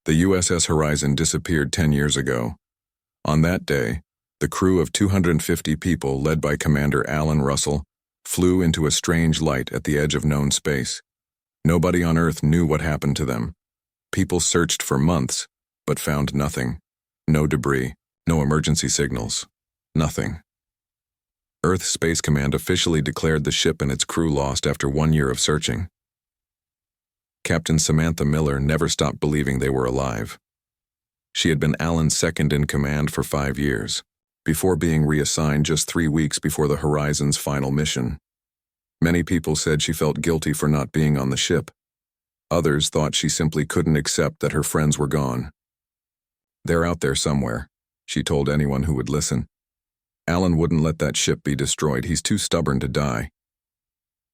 The USS Horizon disappeared 10 years ago. On that day, the crew of 250 people, led by Commander Alan Russell, flew into a strange light at the edge of known space. Nobody on Earth knew what happened to them. People searched for months, but found nothing. No debris, no emergency signals, nothing. Earth Space Command officially declared the ship and its crew lost after 1 year of searching. Captain Samantha Miller never stopped believing they were alive. She had been Alan's second in command for 5 years, before being reassigned just 3 weeks before the Horizon's final mission. Many people said she felt guilty for not being on the ship. Others thought she simply couldn't accept that her friends were gone. "They're out there somewhere," she told anyone who would listen. "Alan wouldn't let that ship be destroyed. He's too stubborn to die."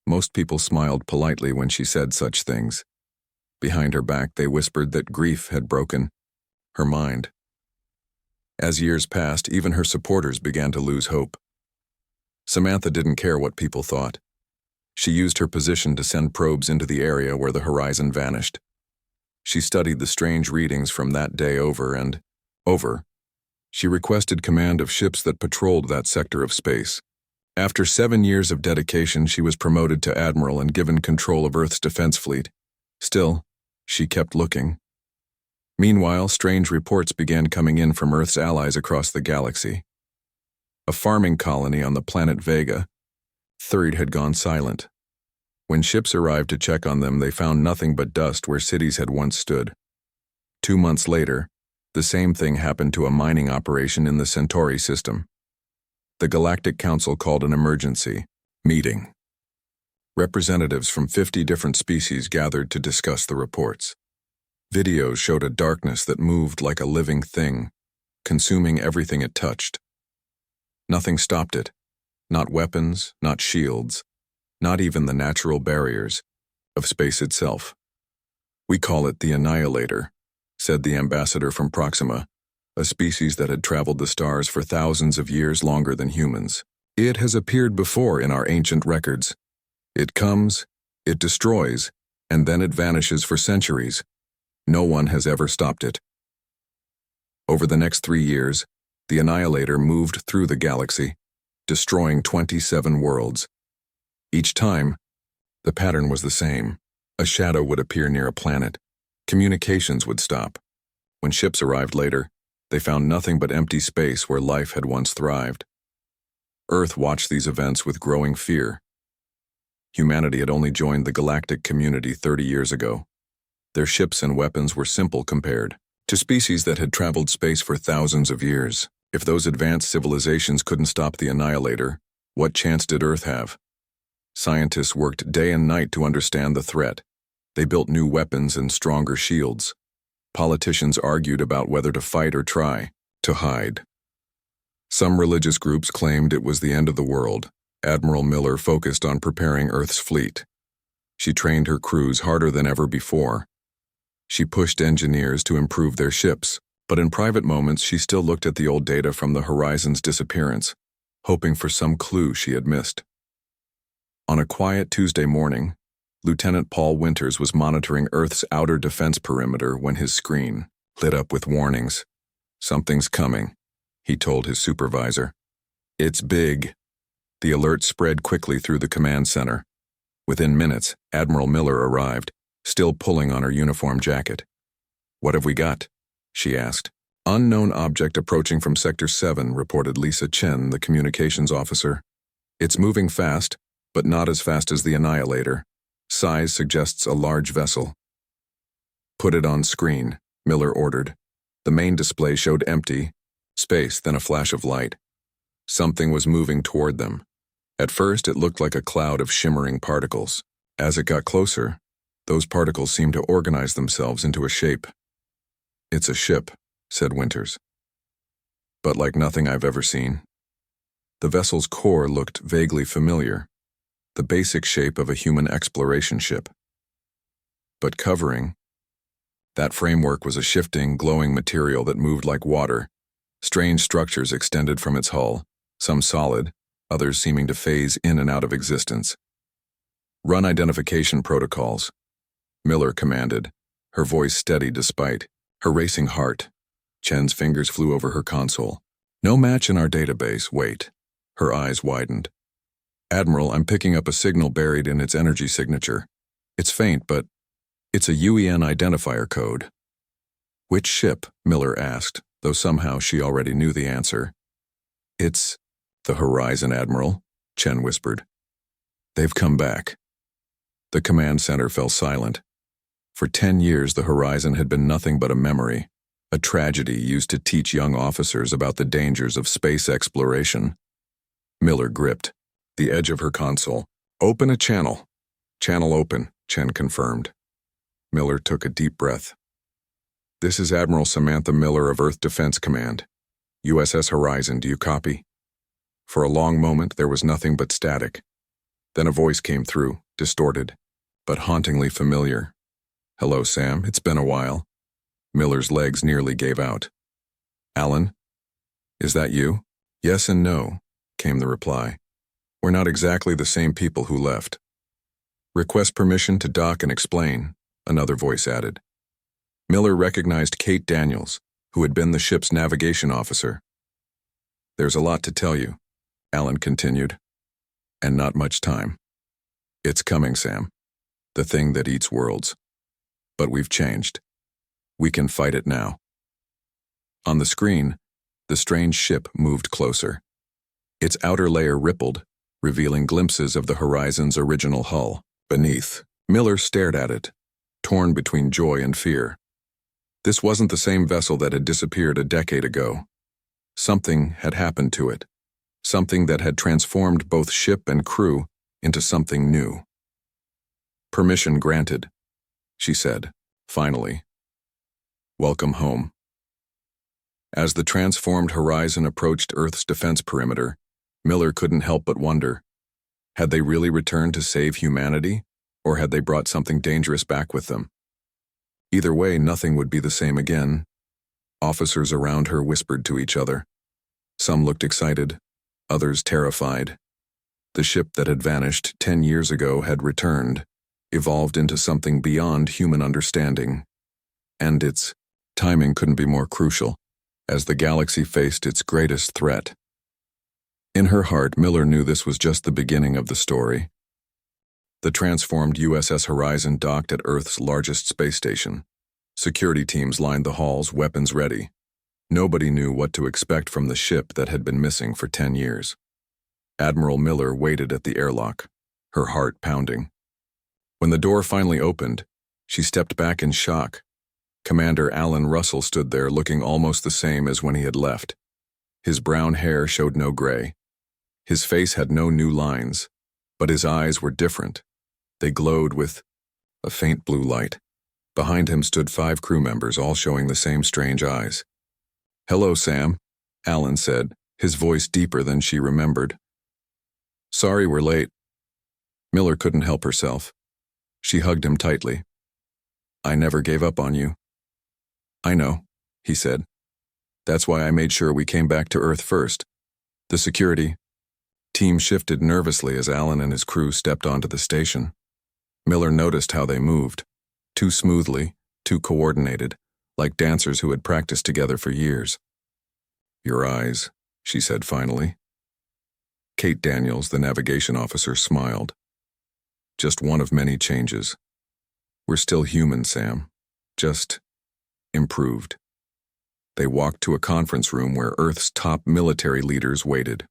Most people smiled politely when she said such things. Behind her back, they whispered that grief had broken her mind. As years passed, even her supporters began to lose hope. Samantha didn't care what people thought. She used her position to send probes into the area where the Horizon vanished. She studied the strange readings from that day over and over. She requested command of ships that patrolled that sector of space. After 7 years of dedication, she was promoted to admiral and given control of Earth's defense fleet. Still, she kept looking. Meanwhile, strange reports began coming in from Earth's allies across the galaxy. A farming colony on the planet Vega, Third, had gone silent. When ships arrived to check on them, they found nothing but dust where cities had once stood. 2 months later, the same thing happened to a mining operation in the Centauri system. The Galactic Council called an emergency meeting. Representatives from 50 different species gathered to discuss the reports. Videos showed a darkness that moved like a living thing, consuming everything it touched. Nothing stopped it. Not weapons, not shields, not even the natural barriers of space itself. "We call it the Annihilator," said the ambassador from Proxima, a species that had traveled the stars for thousands of years longer than humans. "It has appeared before in our ancient records. It comes, it destroys, and then it vanishes for centuries. No one has ever stopped it." Over the next 3 years, the Annihilator moved through the galaxy, destroying 27 worlds. Each time, the pattern was the same. A shadow would appear near a planet. Communications would stop. When ships arrived later, they found nothing but empty space where life had once thrived. Earth watched these events with growing fear. Humanity had only joined the galactic community 30 years ago. Their ships and weapons were simple compared to species that had traveled space for thousands of years. If those advanced civilizations couldn't stop the Annihilator, what chance did Earth have? Scientists worked day and night to understand the threat. They built new weapons and stronger shields. Politicians argued about whether to fight or try to hide. Some religious groups claimed it was the end of the world. Admiral Miller focused on preparing Earth's fleet. She trained her crews harder than ever before. She pushed engineers to improve their ships, but in private moments she still looked at the old data from the Horizon's disappearance, hoping for some clue she had missed. On a quiet Tuesday morning, Lieutenant Paul Winters was monitoring Earth's outer defense perimeter when his screen lit up with warnings. "Something's coming," he told his supervisor. "It's big." The alert spread quickly through the command center. Within minutes, Admiral Miller arrived, still pulling on her uniform jacket. "What have we got?" she asked. "Unknown object approaching from Sector 7, reported Lisa Chen, the communications officer. "It's moving fast, but not as fast as the Annihilator. Size suggests a large vessel." "Put it on screen," Miller ordered. The main display showed empty space, then a flash of light. Something was moving toward them. At first, it looked like a cloud of shimmering particles. As it got closer, those particles seemed to organize themselves into a shape. "It's a ship," said Winters. "But like nothing I've ever seen." The vessel's core looked vaguely familiar, the basic shape of a human exploration ship. But covering that framework was a shifting, glowing material that moved like water. Strange structures extended from its hull, some solid, others seeming to phase in and out of existence. "Run identification protocols," Miller commanded, her voice steady despite Her racing heart. Chen's fingers flew over her console. No match in our database, wait. Her eyes widened. Admiral, I'm picking up a signal buried in its energy signature. It's faint, but it's a UEN identifier code. Which ship? Miller asked, though somehow she already knew the answer. It's the Horizon, Admiral, Chen whispered. They've come back. The command center fell silent. For 10 years, the Horizon had been nothing but a memory, a tragedy used to teach young officers about the dangers of space exploration. Miller gripped the edge of her console. Open a channel. Channel open, Chen confirmed. Miller took a deep breath. This is Admiral Samantha Miller of Earth Defense Command. USS Horizon, do you copy? For a long moment, there was nothing but static. Then a voice came through, distorted, but hauntingly familiar. Hello, Sam, it's been a while. Miller's legs nearly gave out. Alan? Is that you? Yes and no, came the reply. We're not exactly the same people who left. Request permission to dock and explain, another voice added. Miller recognized Kate Daniels, who had been the ship's navigation officer. There's a lot to tell you, Alan continued, and not much time. It's coming, Sam, the thing that eats worlds. But we've changed. We can fight it now. On the screen, the strange ship moved closer. Its outer layer rippled, revealing glimpses of the Horizon's original hull. Beneath, Miller stared at it, torn between joy and fear. This wasn't the same vessel that had disappeared a decade ago. Something had happened to it, something that had transformed both ship and crew into something new. Permission granted, she said, finally. Welcome home. As the transformed Horizon approached Earth's defense perimeter, Miller couldn't help but wonder, had they really returned to save humanity, or had they brought something dangerous back with them? Either way, nothing would be the same again. Officers around her whispered to each other. Some looked excited, others terrified. The ship that had vanished 10 years ago had returned, evolved into something beyond human understanding. And its timing couldn't be more crucial, as the galaxy faced its greatest threat. In her heart, Miller knew this was just the beginning of the story. The transformed USS Horizon docked at Earth's largest space station. Security teams lined the halls, weapons ready. Nobody knew what to expect from the ship that had been missing for 10 years. Admiral Miller waited at the airlock, her heart pounding. When the door finally opened, she stepped back in shock. Commander Alan Russell stood there looking almost the same as when he had left. His brown hair showed no gray. His face had no new lines, but his eyes were different. They glowed with a faint blue light. Behind him stood 5 crew members, all showing the same strange eyes. Hello, Sam, Alan said, his voice deeper than she remembered. Sorry we're late. Miller couldn't help herself. She hugged him tightly. I never gave up on you. I know, he said. That's why I made sure we came back to Earth first. The security team shifted nervously as Alan and his crew stepped onto the station. Miller noticed how they moved, too smoothly, too coordinated, like dancers who had practiced together for years. Your eyes, she said finally. Kate Daniels, the navigation officer, smiled. Just one of many changes. We're still human, Sam. Just improved. They walked to a conference room where Earth's top military leaders waited.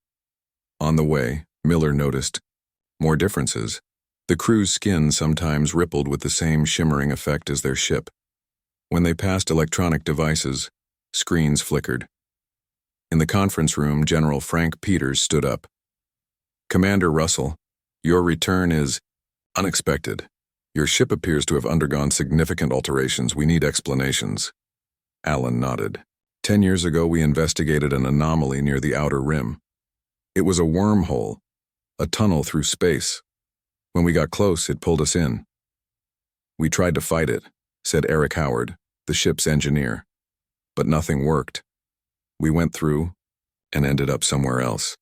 On the way, Miller noticed more differences. The crew's skin sometimes rippled with the same shimmering effect as their ship. When they passed electronic devices, screens flickered. In the conference room, General Frank Peters stood up. Commander Russell, your return is unexpected. Your ship appears to have undergone significant alterations. We need explanations. Alan nodded. 10 years ago, we investigated an anomaly near the outer rim. It was a wormhole, a tunnel through space. When we got close, it pulled us in. We tried to fight it, said Eric Howard, the ship's engineer. But nothing worked. We went through and ended up somewhere else,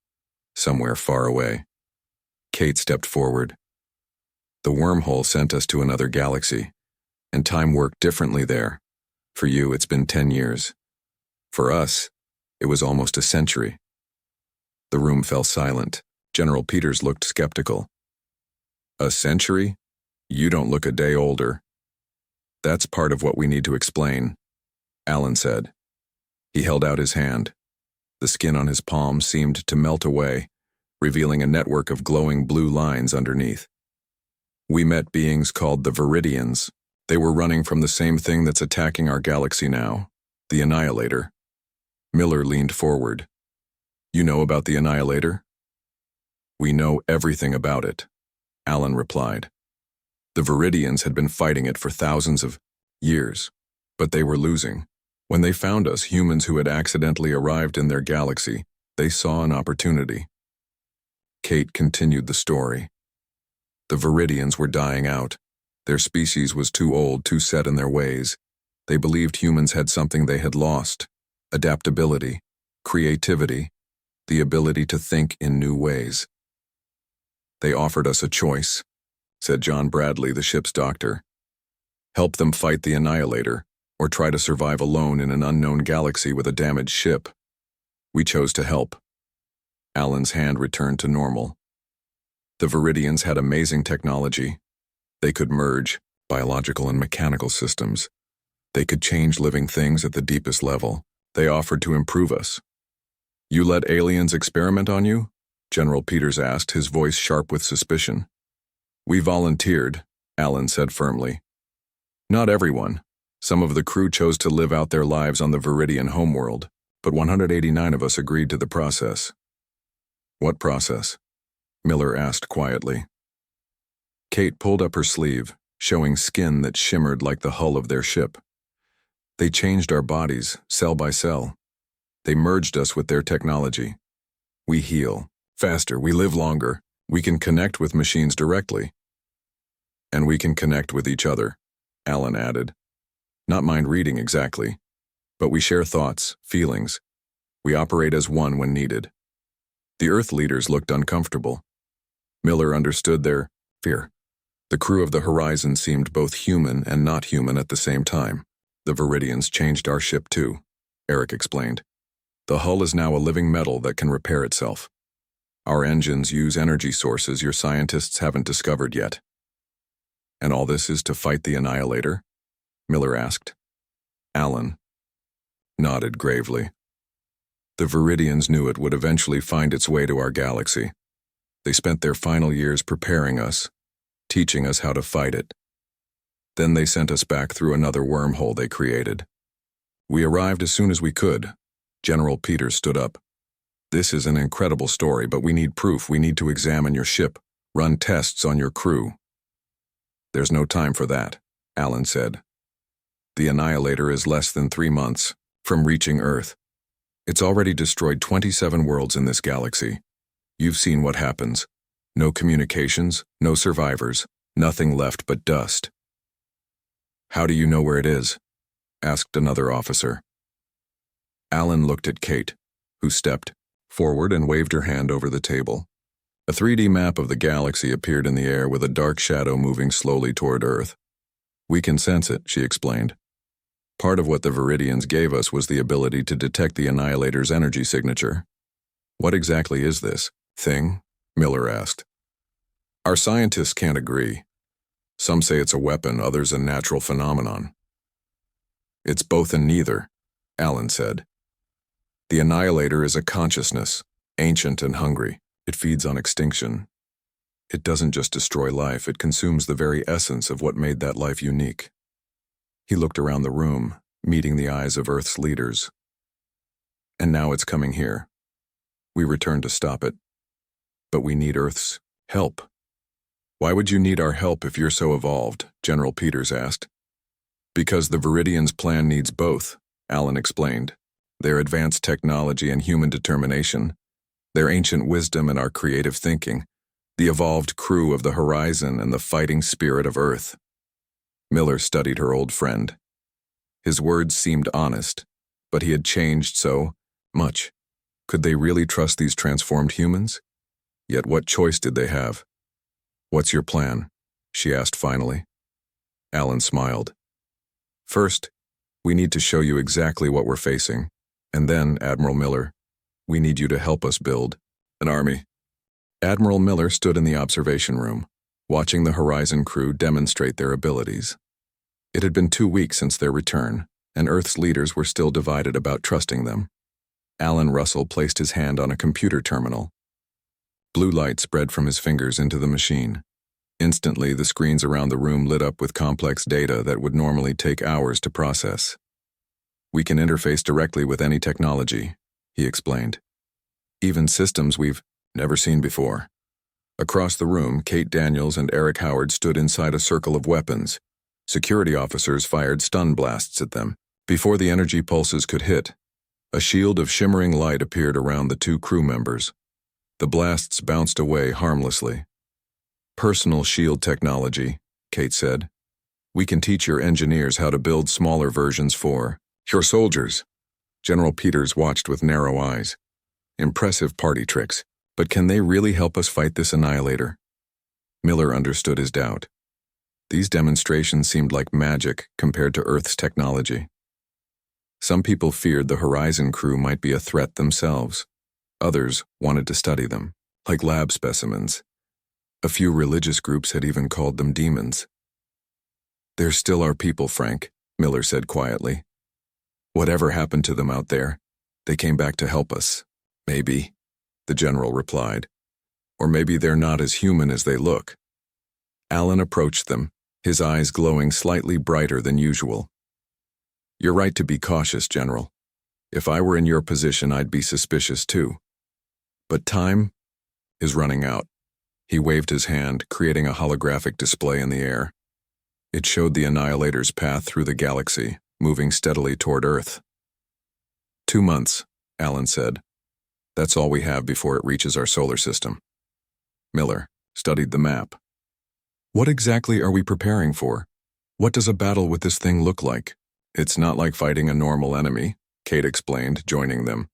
somewhere far away. Kate stepped forward. The wormhole sent us to another galaxy, and time worked differently there. For you, it's been 10 years. For us, it was almost a century. The room fell silent. General Peters looked skeptical. A century? You don't look a day older. That's part of what we need to explain, Alan said. He held out his hand. The skin on his palm seemed to melt away, revealing a network of glowing blue lines underneath. We met beings called the Viridians. They were running from the same thing that's attacking our galaxy now, the Annihilator. Miller leaned forward. You know about the Annihilator? We know everything about it, Alan replied. The Viridians had been fighting it for thousands of years, but they were losing. When they found us, humans who had accidentally arrived in their galaxy, they saw an opportunity. Kate continued the story. The Viridians were dying out. Their species was too old, too set in their ways. They believed humans had something they had lost: adaptability, creativity, the ability to think in new ways. They offered us a choice, said John Bradley, the ship's doctor. Help them fight the Annihilator, or try to survive alone in an unknown galaxy with a damaged ship. We chose to help. Alan's hand returned to normal. The Viridians had amazing technology. They could merge biological and mechanical systems. They could change living things at the deepest level. They offered to improve us. You let aliens experiment on you? General Peters asked, his voice sharp with suspicion. We volunteered, Alan said firmly. Not everyone. Some of the crew chose to live out their lives on the Viridian homeworld, but 189 of us agreed to the process. What process? Miller asked quietly. Kate pulled up her sleeve, showing skin that shimmered like the hull of their ship. They changed our bodies, cell by cell. They merged us with their technology. We heal faster, we live longer, we can connect with machines directly. And we can connect with each other, Alan added. Not mind reading exactly, but we share thoughts, feelings. We operate as one when needed. The Earth leaders looked uncomfortable. Miller understood their fear. The crew of the Horizon seemed both human and not human at the same time. The Viridians changed our ship too, Eric explained. The hull is now a living metal that can repair itself. Our engines use energy sources your scientists haven't discovered yet. And all this is to fight the Annihilator? Miller asked. Alan nodded gravely. The Viridians knew it would eventually find its way to our galaxy. They spent their final years preparing us, teaching us how to fight it. Then they sent us back through another wormhole they created. We arrived as soon as we could. General Peters stood up. This is an incredible story, but we need proof. We need to examine your ship, run tests on your crew. There's no time for that, Alan said. The Annihilator is less than 3 months from reaching Earth. It's already destroyed 27 worlds in this galaxy. You've seen what happens. No communications, no survivors, nothing left but dust. How do you know where it is? Asked another officer. Alan looked at Kate, who stepped forward and waved her hand over the table. A 3D map of the galaxy appeared in the air with a dark shadow moving slowly toward Earth. We can sense it, she explained. Part of what the Viridians gave us was the ability to detect the Annihilator's energy signature. What exactly is this thing? Miller asked. Our scientists can't agree. Some say it's a weapon, others a natural phenomenon. It's both and neither, Alan said. The Annihilator is a consciousness, ancient and hungry. It feeds on extinction. It doesn't just destroy life, it consumes the very essence of what made that life unique. He looked around the room, meeting the eyes of Earth's leaders. And now it's coming here. We returned to stop it. But we need Earth's help. Why would you need our help if you're so evolved? General Peters asked. Because the Viridians' plan needs both, Alan explained. Their advanced technology and human determination, their ancient wisdom and our creative thinking, the evolved crew of the Horizon and the fighting spirit of Earth. Miller studied her old friend. His words seemed honest, but he had changed so much. Could they really trust these transformed humans? Yet what choice did they have? What's your plan? She asked finally. Alan smiled. First, We need to show you exactly what we're facing. And then, Admiral Miller, we need you to help us build an army. Admiral Miller stood in the observation room, watching the Horizon crew demonstrate their abilities. It had been 2 weeks since their return, and Earth's leaders were still divided about trusting them. Alan Russell placed his hand on a computer terminal. Blue light spread from his fingers into the machine. Instantly, the screens around the room lit up with complex data that would normally take hours to process. We can interface directly with any technology, he explained. Even systems we've never seen before. Across the room, Kate Daniels and Eric Howard stood inside a circle of weapons. Security officers fired stun blasts at them. Before the energy pulses could hit, a shield of shimmering light appeared around the 2 crew members. The blasts bounced away harmlessly. Personal shield technology, Kate said. We can teach your engineers how to build smaller versions for your soldiers. General Peters watched with narrow eyes. Impressive party tricks, but can they really help us fight this Annihilator? Miller understood his doubt. These demonstrations seemed like magic compared to Earth's technology. Some people feared the Horizon crew might be a threat themselves. Others wanted to study them, like lab specimens. A few religious groups had even called them demons. They're still our people, Frank, Miller said quietly. Whatever happened to them out there, they came back to help us. Maybe, the general replied. Or maybe they're not as human as they look. Alan approached them, his eyes glowing slightly brighter than usual. You're right to be cautious, General. If I were in your position, I'd be suspicious too. But time is running out. He waved his hand, creating a holographic display in the air. It showed the Annihilator's path through the galaxy, moving steadily toward Earth. 2 months, Alan said. That's all we have before it reaches our solar system. Miller studied the map. What exactly are we preparing for? What does a battle with this thing look like? It's not like fighting a normal enemy, Kate explained, joining them.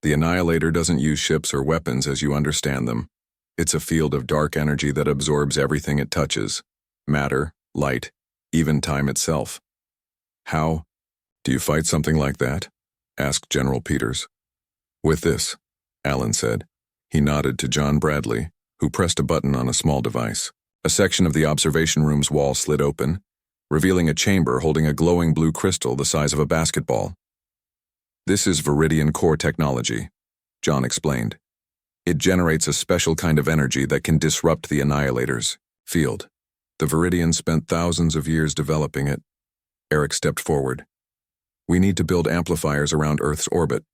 The Annihilator doesn't use ships or weapons as you understand them. It's a field of dark energy that absorbs everything it touches. Matter, light, even time itself. How do you fight something like that? Asked General Peters. With this, Alan said. He nodded to John Bradley, who pressed a button on a small device. A section of the observation room's wall slid open, revealing a chamber holding a glowing blue crystal the size of a basketball. This is Viridian core technology, John explained. It generates a special kind of energy that can disrupt the Annihilator's field. The Viridians spent thousands of years developing it. Eric stepped forward. We need to build amplifiers around Earth's orbit.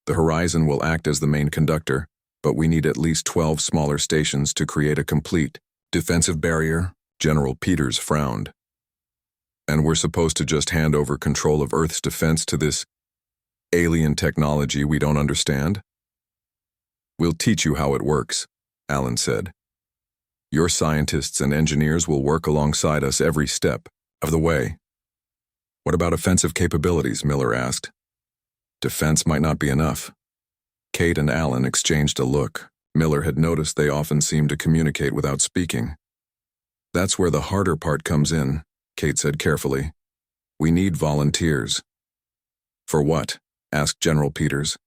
The Horizon will act as the main conductor, but we need at least 12 smaller stations to create a complete defensive barrier. General Peters frowned. And we're supposed to just hand over control of Earth's defense to this alien technology we don't understand? We'll teach you how it works, Alan said. Your scientists and engineers will work alongside us every step of the way. What about offensive capabilities? Miller asked. Defense might not be enough. Kate and Alan exchanged a look. Miller had noticed they often seemed to communicate without speaking. That's where the harder part comes in, Kate said carefully. We need volunteers. For what? Asked General Peters.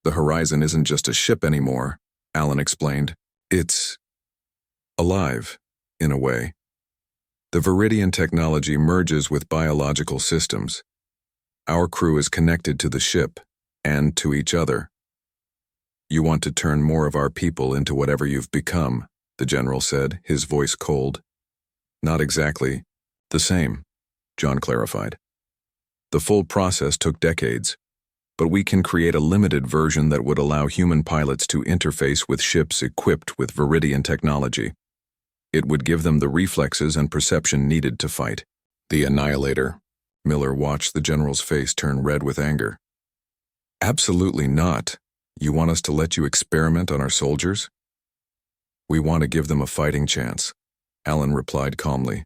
The Horizon isn't just a ship anymore, Alan explained. It's alive, in a way. The Viridian technology merges with biological systems. Our crew is connected to the ship and to each other. You want to turn more of our people into whatever you've become, the general said, his voice cold. Not exactly the same, John clarified. The full process took decades, but we can create a limited version that would allow human pilots to interface with ships equipped with Viridian technology. It would give them the reflexes and perception needed to fight. The Annihilator. Miller watched the general's face turn red with anger. Absolutely not. You want us to let you experiment on our soldiers? We want to give them a fighting chance, Alan replied calmly.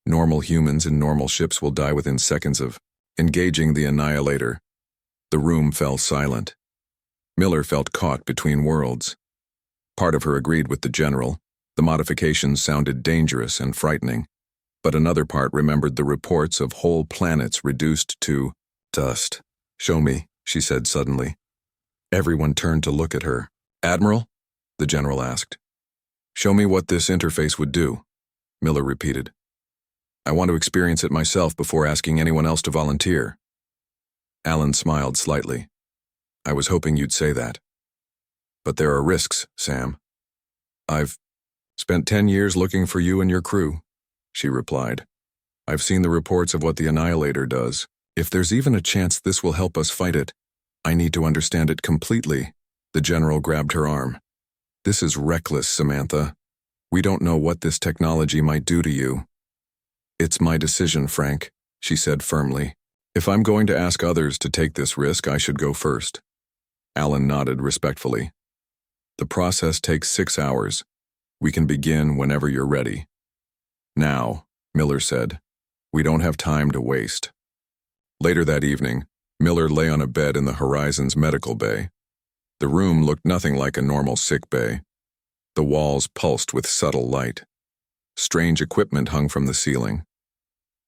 Normal humans in normal ships will die within seconds of engaging the Annihilator. The room fell silent. Miller felt caught between worlds. Part of her agreed with the general. The modifications sounded dangerous and frightening, but another part remembered the reports of whole planets reduced to dust. "Show me," she said suddenly. Everyone turned to look at her. "Admiral?" the general asked. "Show me what this interface would do," Miller repeated. "I want to experience it myself before asking anyone else to volunteer." Alan smiled slightly. "I was hoping you'd say that. But there are risks, Sam." "I've spent 10 years looking for you and your crew," she replied. "I've seen the reports of what the Annihilator does. If there's even a chance this will help us fight it, I need to understand it completely." The general grabbed her arm. "This is reckless, Samantha. We don't know what this technology might do to you." "It's my decision, Frank," she said firmly. "If I'm going to ask others to take this risk, I should go first." Alan nodded respectfully. "The process takes 6 hours. We can begin whenever you're ready." "Now," Miller said. "We don't have time to waste." Later that evening, Miller lay on a bed in the Horizon's medical bay. The room looked nothing like a normal sick bay. The walls pulsed with subtle light. Strange equipment hung from the ceiling.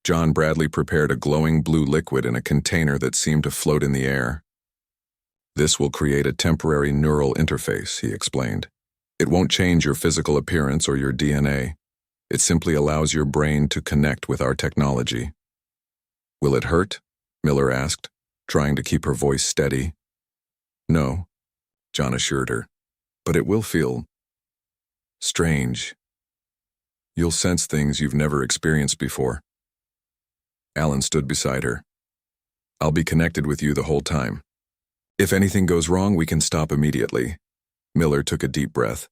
John Bradley prepared a glowing blue liquid in a container that seemed to float in the air. "This will create a temporary neural interface," he explained. "It won't change your physical appearance or your DNA. It simply allows your brain to connect with our technology." "Will it hurt?" Miller asked, trying to keep her voice steady. "No," John assured her, "but it will feel strange. You'll sense things you've never experienced before." Alan stood beside her. "I'll be connected with you the whole time. If anything goes wrong, we can stop immediately." Miller took a deep breath.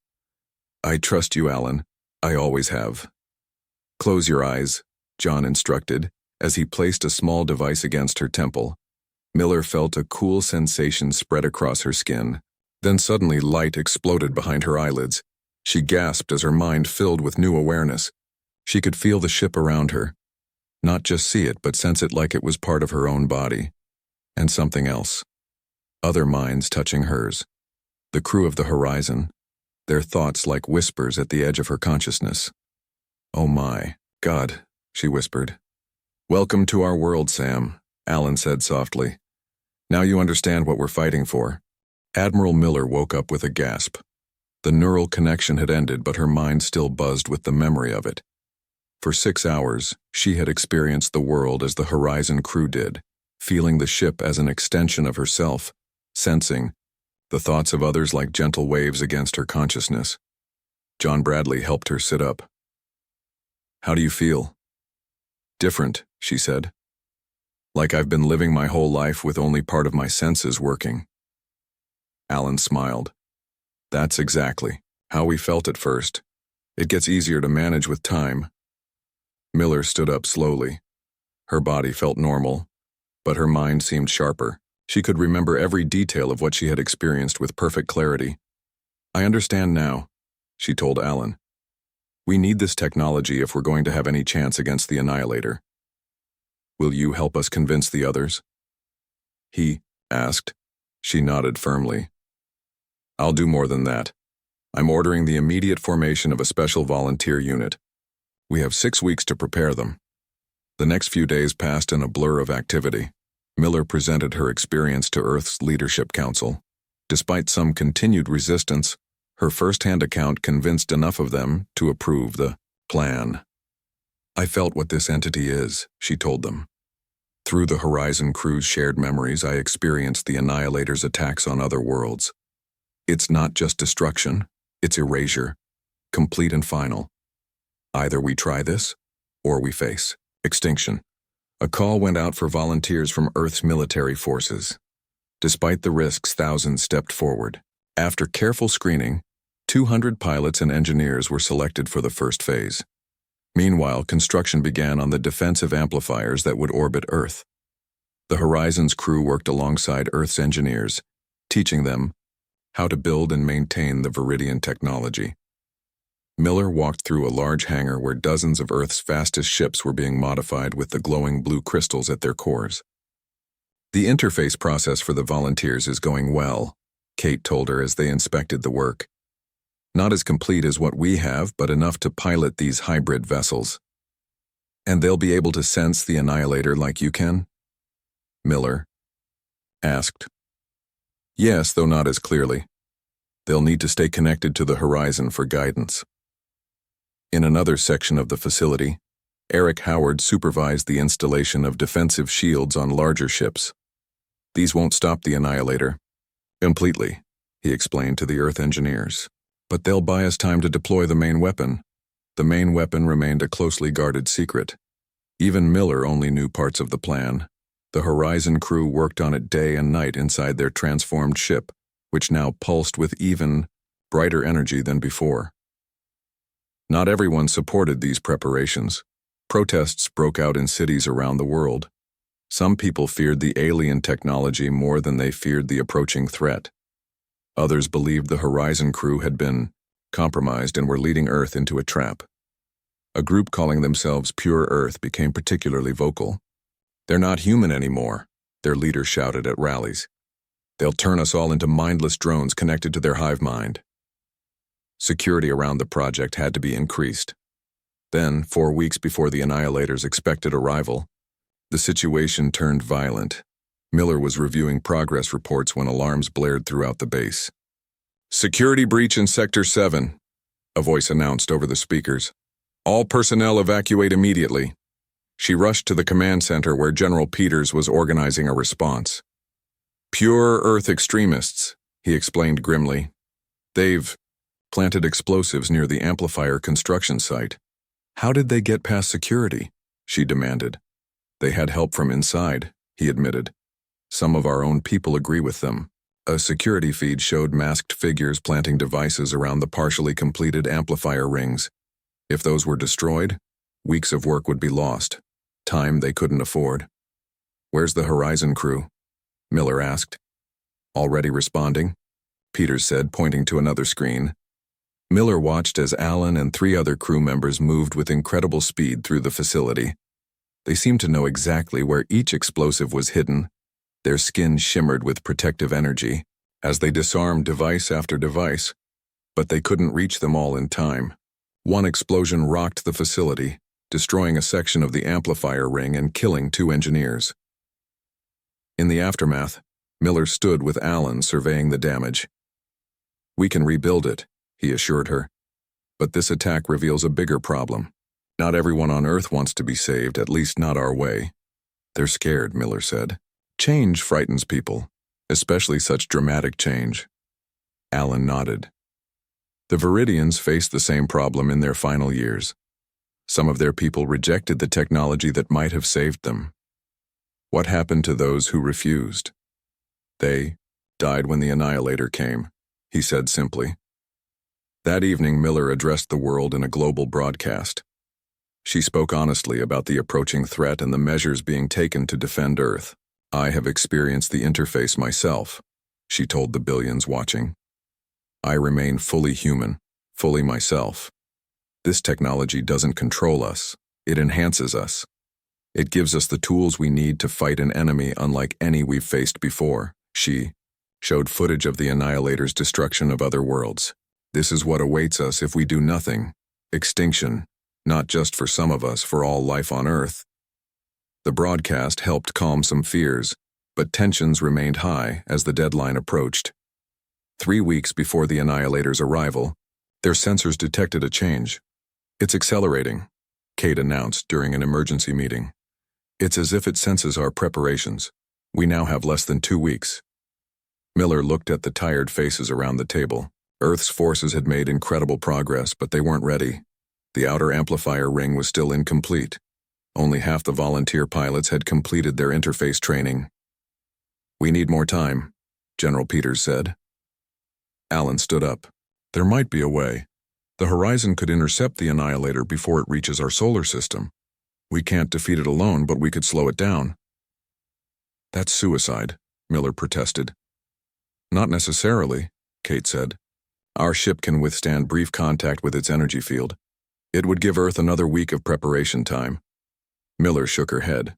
"I trust you, Alan. I always have." "Close your eyes," John instructed, as he placed a small device against her temple. Miller felt a cool sensation spread across her skin. Then suddenly light exploded behind her eyelids. She gasped as her mind filled with new awareness. She could feel the ship around her. Not just see it, but sense it like it was part of her own body. And something else. Other minds touching hers. The crew of the Horizon. Their thoughts like whispers at the edge of her consciousness. "Oh my God," she whispered. "Welcome to our world, Sam," Alan said softly. "Now you understand what we're fighting for." Admiral Miller woke up with a gasp. The neural connection had ended, but her mind still buzzed with the memory of it. For 6 hours, she had experienced the world as the Horizon crew did, feeling the ship as an extension of herself, sensing the thoughts of others like gentle waves against her consciousness. John Bradley helped her sit up. "How do you feel?" "Different," she said. "Like I've been living my whole life with only part of my senses working." Alan smiled. "That's exactly how we felt at first. It gets easier to manage with time." Miller stood up slowly. Her body felt normal, but her mind seemed sharper. She could remember every detail of what she had experienced with perfect clarity. "I understand now," she told Alan. "We need this technology if we're going to have any chance against the Annihilator. Will you help us convince the others?" He asked. She nodded firmly. "I'll do more than that. I'm ordering the immediate formation of a special volunteer unit. We have 6 weeks to prepare them." The next few days passed in a blur of activity. Miller presented her experience to Earth's Leadership Council. Despite some continued resistance, her first-hand account convinced enough of them to approve the plan. "I felt what this entity is," she told them. "Through the Horizon crew's shared memories, I experienced the Annihilator's attacks on other worlds. It's not just destruction, it's erasure, complete and final. Either we try this, or we face extinction." A call went out for volunteers from Earth's military forces. Despite the risks, thousands stepped forward. After careful screening, 200 pilots and engineers were selected for the first phase. Meanwhile, construction began on the defensive amplifiers that would orbit Earth. The Horizon's crew worked alongside Earth's engineers, teaching them how to build and maintain the Viridian technology. Miller walked through a large hangar where dozens of Earth's fastest ships were being modified with the glowing blue crystals at their cores. "The interface process for the volunteers is going well," Kate told her as they inspected the work. "Not as complete as what we have, but enough to pilot these hybrid vessels." And they'll be able to sense the Annihilator like you can? Miller asked. Yes, though not as clearly. They'll need to stay connected to the horizon for guidance. In another section of the facility, Eric Howard supervised the installation of defensive shields on larger ships. These won't stop the Annihilator completely, he explained to the Earth engineers. But they'll buy us time to deploy the main weapon. The main weapon remained a closely guarded secret. Even Miller only knew parts of the plan. The Horizon crew worked on it day and night inside their transformed ship, which now pulsed with even brighter energy than before. Not everyone supported these preparations. Protests broke out in cities around the world. Some people feared the alien technology more than they feared the approaching threat. Others believed the Horizon crew had been compromised and were leading Earth into a trap. A group calling themselves Pure Earth became particularly vocal. They're not human anymore, their leader shouted at rallies. They'll turn us all into mindless drones connected to their hive mind. Security around the project had to be increased. Then, 4 weeks before the Annihilator's expected arrival, the situation turned violent. Miller was reviewing progress reports when alarms blared throughout the base. Security breach in Sector 7, a voice announced over the speakers. All personnel evacuate immediately. She rushed to the command center where General Peters was organizing a response. Pure Earth extremists, he explained grimly. They've planted explosives near the amplifier construction site. How did they get past security? She demanded. They had help from inside, he admitted. Some of our own people agree with them. A security feed showed masked figures planting devices around the partially completed amplifier rings. If those were destroyed, weeks of work would be lost, time they couldn't afford. Where's the Horizon crew? Miller asked. Already responding? Peters said, pointing to another screen. Miller watched as Alan and 3 other crew members moved with incredible speed through the facility. They seemed to know exactly where each explosive was hidden. Their skin shimmered with protective energy as they disarmed device after device, but they couldn't reach them all in time. One explosion rocked the facility, destroying a section of the amplifier ring and killing 2 engineers. In the aftermath, Miller stood with Alan surveying the damage. We can rebuild it, he assured her. But this attack reveals a bigger problem. Not everyone on Earth wants to be saved, at least not our way. They're scared, Miller said. Change frightens people, especially such dramatic change. Alan nodded. The Viridians faced the same problem in their final years. Some of their people rejected the technology that might have saved them. What happened to those who refused? They died when the Annihilator came, he said simply. That evening, Miller addressed the world in a global broadcast. She spoke honestly about the approaching threat and the measures being taken to defend Earth. I have experienced the interface myself, she told the billions watching. I remain fully human, fully myself. This technology doesn't control us, it enhances us. It gives us the tools we need to fight an enemy unlike any we've faced before. She showed footage of the Annihilator's destruction of other worlds. This is what awaits us if we do nothing. Extinction, not just for some of us, for all life on Earth. The broadcast helped calm some fears, but tensions remained high as the deadline approached. 3 weeks before the Annihilator's arrival, their sensors detected a change. It's accelerating, Kate announced during an emergency meeting. It's as if it senses our preparations. We now have less than 2 weeks. Miller looked at the tired faces around the table. Earth's forces had made incredible progress, but they weren't ready. The outer amplifier ring was still incomplete. Only half the volunteer pilots had completed their interface training. We need more time, General Peters said. Alan stood up. There might be a way. The Horizon could intercept the Annihilator before it reaches our solar system. We can't defeat it alone, but we could slow it down. That's suicide, Miller protested. Not necessarily, Kate said. Our ship can withstand brief contact with its energy field. It would give Earth another week of preparation time. Miller shook her head.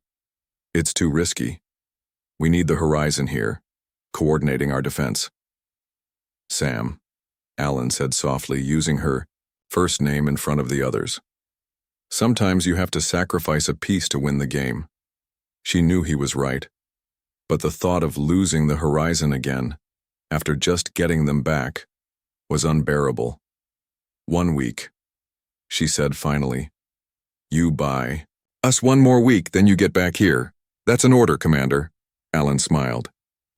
It's too risky. We need the Horizon here, coordinating our defense. Sam, Alan said softly, using her first name in front of the others. Sometimes you have to sacrifice a piece to win the game. She knew he was right, but the thought of losing the horizon again, after just getting them back, was unbearable. 1 week, she said finally. You buy us 1 more week, then you get back here. That's an order, Commander. Alan smiled.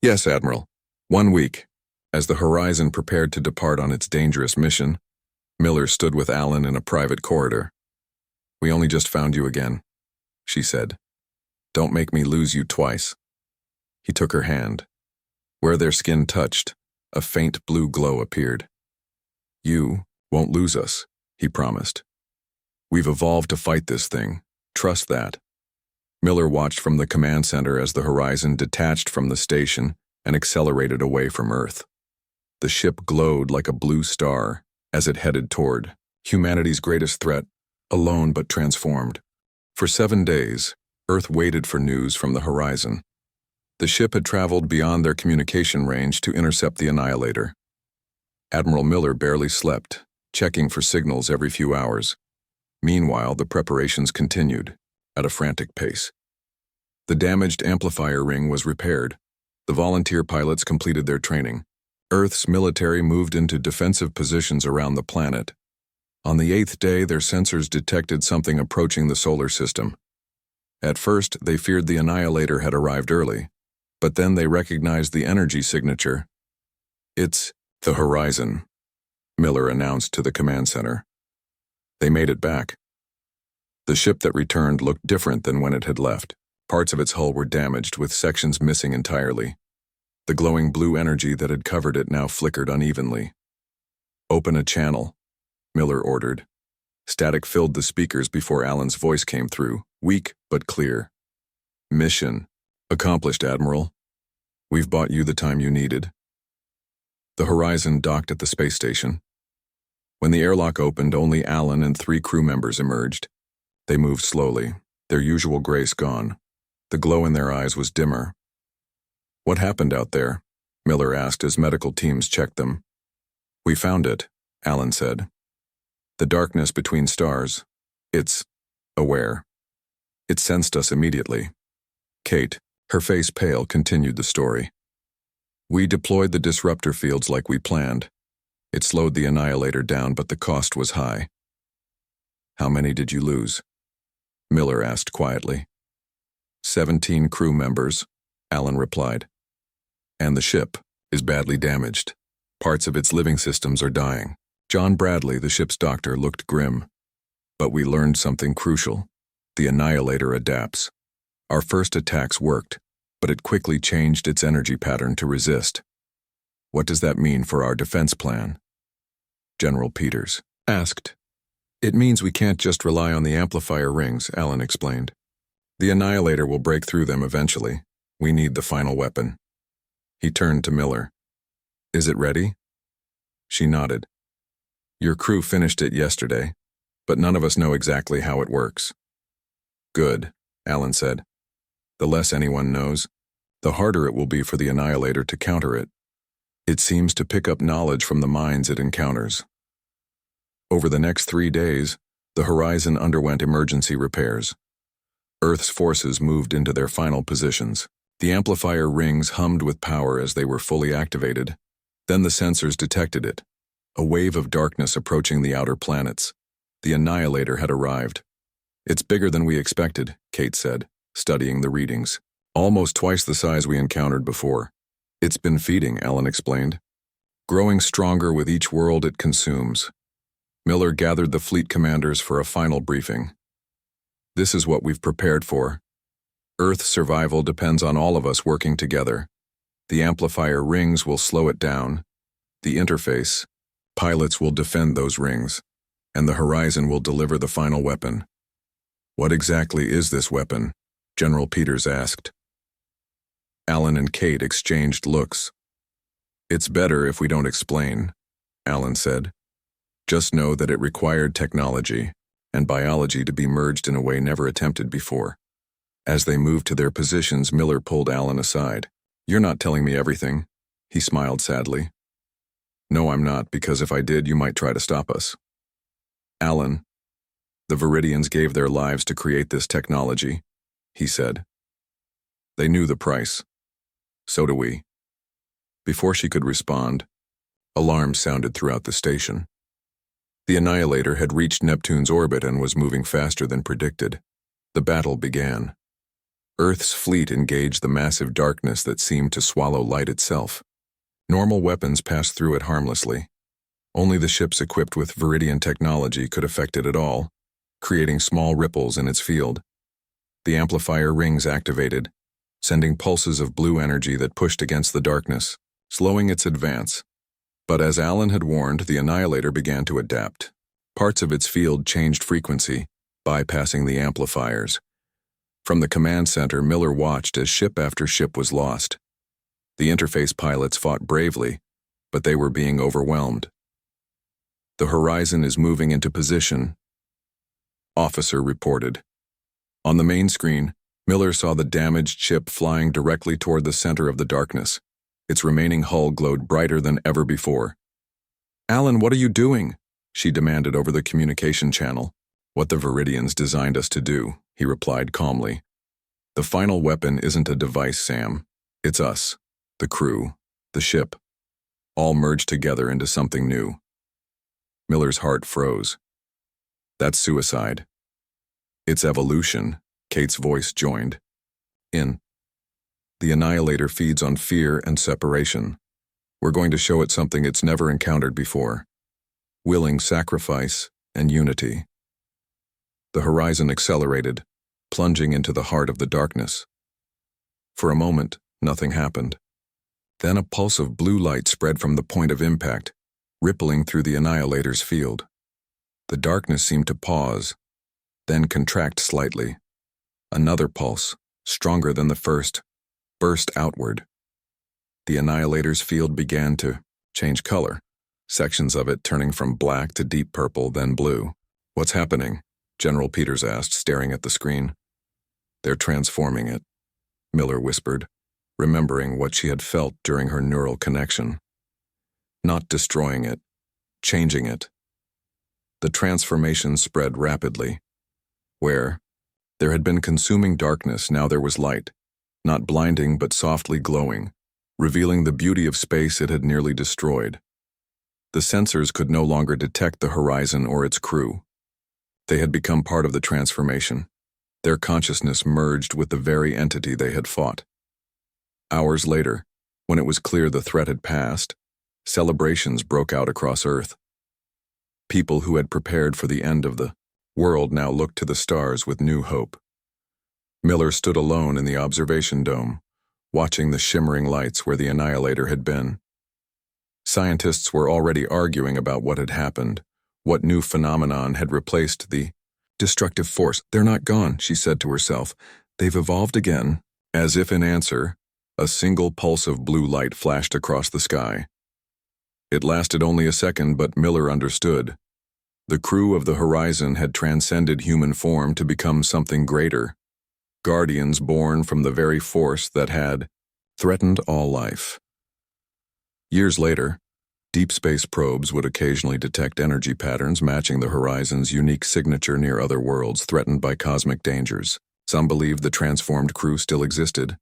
Yes, Admiral. 1 week. As the horizon prepared to depart on its dangerous mission, Miller stood with Alan in a private corridor. We only just found you again, she said. Don't make me lose you twice. He took her hand. Where their skin touched, a faint blue glow appeared. You won't lose us, he promised. We've evolved to fight this thing. Trust that. Miller watched from the command center as the horizon detached from the station and accelerated away from Earth. The ship glowed like a blue star as it headed toward humanity's greatest threat, alone but transformed. For 7 days, Earth waited for news from the horizon. The ship had traveled beyond their communication range to intercept the Annihilator. Admiral Miller barely slept, checking for signals every few hours. Meanwhile, the preparations continued, at a frantic pace. The damaged amplifier ring was repaired. The volunteer pilots completed their training. Earth's military moved into defensive positions around the planet. On the 8th day, their sensors detected something approaching the solar system. At first, they feared the Annihilator had arrived early, but then they recognized the energy signature. It's the horizon, Miller announced to the command center. They made it back. The ship that returned looked different than when it had left. Parts of its hull were damaged, with sections missing entirely. The glowing blue energy that had covered it now flickered unevenly. Open a channel, Miller ordered. Static filled the speakers before Alan's voice came through, weak but clear. Mission accomplished, Admiral. We've bought you the time you needed. The horizon docked at the space station. When the airlock opened, only Alan and 3 crew members emerged. They moved slowly, their usual grace gone. The glow in their eyes was dimmer. What happened out there? Miller asked as medical teams checked them. We found it, Alan said. The darkness between stars. It's aware. It sensed us immediately. Kate, her face pale, continued the story. We deployed the disruptor fields like we planned. It slowed the Annihilator down, but the cost was high. How many did you lose? Miller asked quietly. 17 crew members, Alan replied. And the ship is badly damaged. Parts of its living systems are dying. John Bradley, the ship's doctor, looked grim. But we learned something crucial. The Annihilator adapts. Our first attacks worked, but it quickly changed its energy pattern to resist. What does that mean for our defense plan? General Peters asked. It means we can't just rely on the amplifier rings, Alan explained. The Annihilator will break through them eventually. We need the final weapon. He turned to Miller. Is it ready? She nodded. Your crew finished it yesterday, but none of us know exactly how it works. Good, Alan said. The less anyone knows, the harder it will be for the Annihilator to counter it. It seems to pick up knowledge from the minds it encounters. Over the next 3 days, the horizon underwent emergency repairs. Earth's forces moved into their final positions. The amplifier rings hummed with power as they were fully activated. Then the sensors detected it. A wave of darkness approaching the outer planets. The Annihilator had arrived. It's bigger than we expected, Kate said, studying the readings. Almost twice the size we encountered before. It's been feeding, Alan explained. Growing stronger with each world it consumes. Miller gathered the fleet commanders for a final briefing. This is what we've prepared for. Earth's survival depends on all of us working together. The amplifier rings will slow it down. The interface, pilots will defend those rings, and the horizon will deliver the final weapon. What exactly is this weapon? General Peters asked. Alan and Kate exchanged looks. It's better if we don't explain, Alan said. Just know that it required technology and biology to be merged in a way never attempted before. As they moved to their positions, Miller pulled Alan aside. You're not telling me everything, he smiled sadly. No, I'm not, because if I did, you might try to stop us. Alan, The Viridians gave their lives to create this technology, he said. They knew the price. So do we. Before she could respond, alarms sounded throughout the station. The Annihilator had reached Neptune's orbit and was moving faster than predicted. The battle began. Earth's fleet engaged the massive darkness that seemed to swallow light itself. Normal weapons passed through it harmlessly. Only the ships equipped with Viridian technology could affect it at all, creating small ripples in its field. The amplifier rings activated, sending pulses of blue energy that pushed against the darkness, slowing its advance. But as Alan had warned, the Annihilator began to adapt. Parts of its field changed frequency, bypassing the amplifiers. From the command center, Miller watched as ship after ship was lost. The interface pilots fought bravely, but they were being overwhelmed. The horizon is moving into position, officer reported. On the main screen, Miller saw the damaged ship flying directly toward the center of the darkness. Its remaining hull glowed brighter than ever before. "Alan, what are you doing?" she demanded over the communication channel. "What the Viridians designed us to do," he replied calmly. "The final weapon isn't a device, Sam. It's us, the crew, the ship, all merged together into something new." Miller's heart froze. "That's suicide." "It's evolution," Kate's voice joined in. "The Annihilator feeds on fear and separation. We're going to show it something it's never encountered before. Willing sacrifice and unity." The horizon accelerated, plunging into the heart of the darkness. For a moment, nothing happened. Then a pulse of blue light spread from the point of impact, rippling through the Annihilator's field. The darkness seemed to pause, then contract slightly. Another pulse, stronger than the first, burst outward. The Annihilator's field began to change color, sections of it turning from black to deep purple, then blue. "What's happening?" General Peters asked, staring at the screen. "They're transforming it," Miller whispered, remembering what she had felt during her neural connection. "Not destroying it, changing it." The transformation spread rapidly. Where there had been consuming darkness, now there was light, not blinding but softly glowing, revealing the beauty of space it had nearly destroyed. The sensors could no longer detect the horizon or its crew. They had become part of the transformation. Their consciousness merged with the very entity they had fought. Hours later, when it was clear the threat had passed, celebrations broke out across Earth. People who had prepared for the end of the world now looked to the stars with new hope. Miller stood alone in the observation dome, watching the shimmering lights where the Annihilator had been. Scientists were already arguing about what had happened, what new phenomenon had replaced the destructive force. "They're not gone," she said to herself. "They've evolved again." As if in answer, a single pulse of blue light flashed across the sky. It lasted only a second, but Miller understood. The crew of the horizon had transcended human form to become something greater, guardians born from the very force that had threatened all life. Years later, deep space probes would occasionally detect energy patterns matching the horizon's unique signature near other worlds threatened by cosmic dangers. Some believed the transformed crew still existed,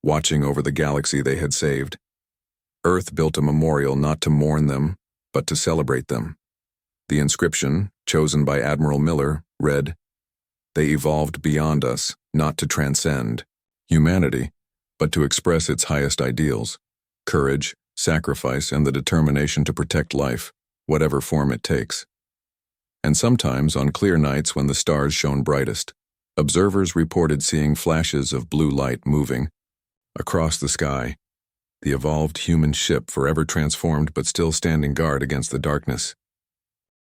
watching over the galaxy they had saved. Earth built a memorial not to mourn them, but to celebrate them. The inscription, chosen by Admiral Miller, read, "They evolved beyond us, not to transcend humanity, but to express its highest ideals, courage, sacrifice, and the determination to protect life, whatever form it takes." And sometimes, on clear nights when the stars shone brightest, observers reported seeing flashes of blue light moving across the sky, the evolved human ship forever transformed but still standing guard against the darkness.